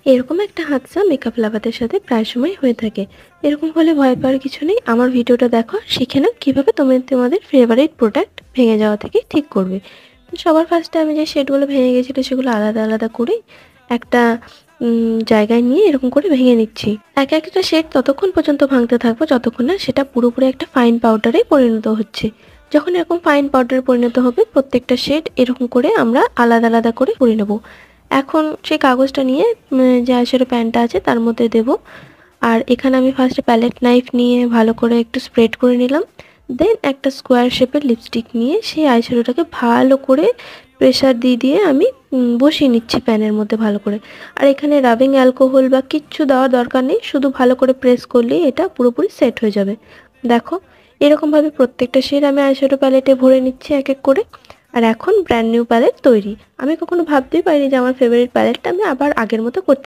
এরকম একটা হাদসা মেকআপ লাভারদের সাথে প্রায় সময় হয়ে থাকে। এরকম হলে ভয় পাওয়ার কিছু নেই। আমার ভিডিওটা দেখো, শিখে নাও কিভাবে তুমি তোমাদের ফেভারিট প্রোডাক্ট ভেঙে যাওয়া থেকে ঠিক করবে। তো সবার ফার্স্টে আমি যে শেডগুলো ভেঙে গেছিলো সেগুলো আলাদা আলাদা করে একটা জায়গায় নিয়ে এরকম করে ভেঙে নিচ্ছি। এক একটা শেড ততক্ষণ পর্যন্ত ভাঙতে থাকবো যতক্ষণ না সেটা পুরোপুরি একটা ফাইন পাউডারে পরিণত হচ্ছে। যখন এরকম ফাইন পাউডারে পরিণত হবে প্রত্যেকটা শেড এরকম করে আমরা আলাদা আলাদা করে করে নেবো। এখন সেই কাগজটা নিয়ে যে আইশ্যাডো প্যানটা আছে তার মধ্যে দেব। আর এখানে আমি ফার্স্টে প্যালেট নাইফ নিয়ে ভালো করে একটু স্প্রেড করে নিলাম। দেন একটা স্কোয়ার শেপের লিপস্টিক নিয়ে সেই আইশ্যাডোটাকে ভালো করে প্রেসার দিয়ে দিয়ে আমি বসিয়ে নিচ্ছি প্যানের মধ্যে ভালো করে। আর এখানে রাবিং অ্যালকোহল বা কিচ্ছু দেওয়ার দরকার নেই, শুধু ভালো করে প্রেস করলেই এটা পুরোপুরি সেট হয়ে যাবে। দেখো, এরকমভাবে প্রত্যেকটা শেড আমি আইশ্যাডো প্যালেটে ভরে নিচ্ছি এক এক করে। আর এখন ব্র্যান্ড নিউ প্যালেট তৈরি। আমি কখনো ভাবতেই পারিনি যে আমার ফেভারিট প্যালেটটা আমি আবার আগের মতো করতে